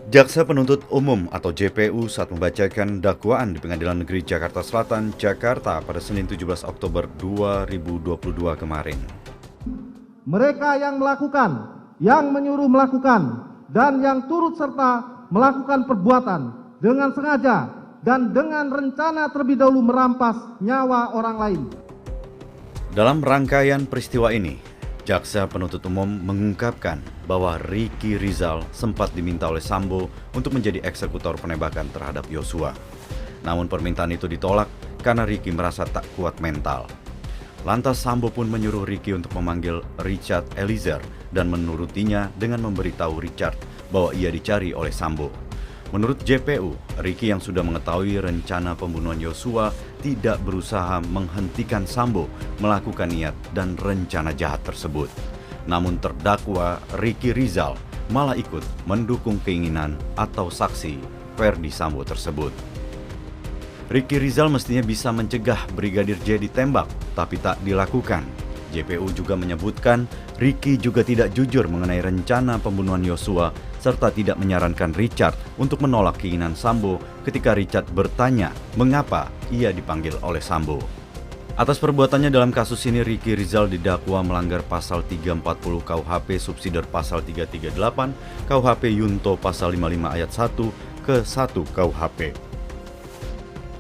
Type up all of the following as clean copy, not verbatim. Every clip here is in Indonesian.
Jaksa Penuntut Umum atau JPU saat membacakan dakwaan di Pengadilan Negeri Jakarta Selatan, Jakarta pada Senin 17 Oktober 2022 kemarin. Mereka yang melakukan, yang menyuruh melakukan, dan yang turut serta melakukan perbuatan dengan sengaja dan dengan rencana terlebih dahulu merampas nyawa orang lain. Dalam rangkaian peristiwa ini, Jaksa Penuntut Umum mengungkapkan bahwa Ricky Rizal sempat diminta oleh Sambo untuk menjadi eksekutor penembakan terhadap Yosua. Namun permintaan itu ditolak karena Ricky merasa tak kuat mental. Lantas Sambo pun menyuruh Ricky untuk memanggil Richard Eliezer dan menurutinya dengan memberitahu Richard bahwa ia dicari oleh Sambo. Menurut JPU, Ricky yang sudah mengetahui rencana pembunuhan Yosua tidak berusaha menghentikan Sambo melakukan niat dan rencana jahat tersebut. Namun terdakwa Ricky Rizal malah ikut mendukung keinginan atau saksi Ferdi Sambo tersebut. Ricky Rizal mestinya bisa mencegah Brigadir J ditembak, tapi tak dilakukan. JPU juga menyebutkan Ricky juga tidak jujur mengenai rencana pembunuhan Yosua serta tidak menyarankan Richard untuk menolak keinginan Sambo ketika Richard bertanya mengapa ia dipanggil oleh Sambo. Atas perbuatannya dalam kasus ini, Ricky Rizal didakwa melanggar pasal 340 KUHP subsidiar pasal 338, KUHP Yunto pasal 55 ayat 1 ke 1 KUHP.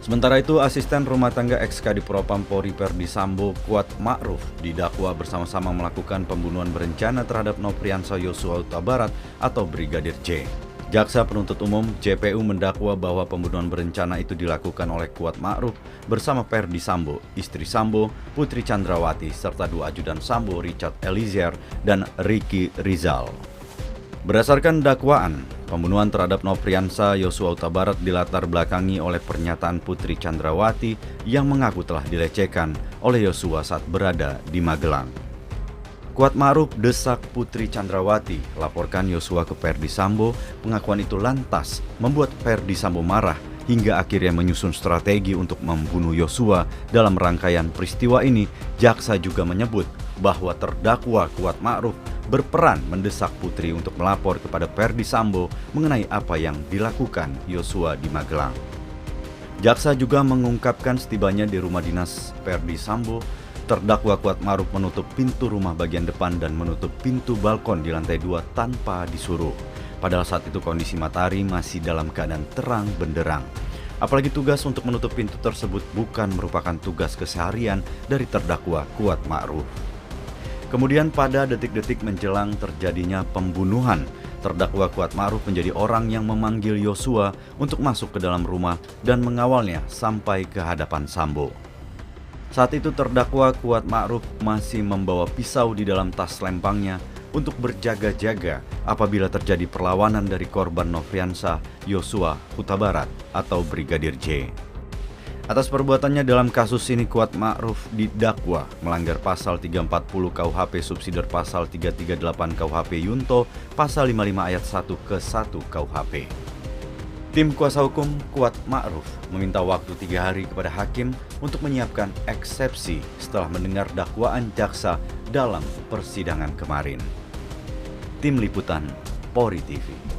Sementara itu, asisten rumah tangga ex-Kadif Propam Polri Ferdi Sambo, Kuat Ma'ruf, didakwa bersama-sama melakukan pembunuhan berencana terhadap Nofriansah Yosua Huta Barat atau Brigadir J. Jaksa Penuntut Umum JPU mendakwa bahwa pembunuhan berencana itu dilakukan oleh Kuat Ma'ruf bersama Ferdi Sambo, istri Sambo, Putri Chandrawati, serta dua ajudan Sambo, Richard Eliezer dan Ricky Rizal. Berdasarkan dakwaan, pembunuhan terhadap Nofriansah Yosua Huta Barat dilatar belakangi oleh pernyataan Putri Chandrawati yang mengaku telah dilecehkan oleh Yosua saat berada di Magelang. Kuat Ma'ruf desak Putri Chandrawati laporkan Yosua ke Ferdi Sambo. Pengakuan itu lantas membuat Ferdi Sambo marah hingga akhirnya menyusun strategi untuk membunuh Yosua. Dalam rangkaian peristiwa ini, jaksa juga menyebut bahwa terdakwa Kuat Ma'ruf berperan mendesak Putri untuk melapor kepada Ferdi Sambo mengenai apa yang dilakukan Yosua di Magelang. Jaksa juga mengungkapkan setibanya di rumah dinas Ferdi Sambo, terdakwa Kuat Ma'ruf menutup pintu rumah bagian depan dan menutup pintu balkon di lantai 2 tanpa disuruh. Padahal saat itu kondisi matahari masih dalam keadaan terang benderang. Apalagi tugas untuk menutup pintu tersebut bukan merupakan tugas keseharian dari terdakwa Kuat Ma'ruf. Kemudian pada detik-detik menjelang terjadinya pembunuhan, terdakwa Kuat Ma'ruf menjadi orang yang memanggil Yosua untuk masuk ke dalam rumah dan mengawalnya sampai ke hadapan Sambo. Saat itu terdakwa Kuat Ma'ruf masih membawa pisau di dalam tas lempangnya untuk berjaga-jaga apabila terjadi perlawanan dari korban Nofriansah Yosua Huta Barat atau Brigadir J. Atas perbuatannya dalam kasus ini, Kuat Ma'ruf didakwa melanggar pasal 340 KUHP subsidiar pasal 338 KUHP Yunto pasal 55 ayat 1 ke 1 KUHP. Tim kuasa hukum Kuat Ma'ruf meminta waktu 3 hari kepada hakim untuk menyiapkan eksepsi setelah mendengar dakwaan jaksa dalam persidangan kemarin. Tim Liputan Polri TV.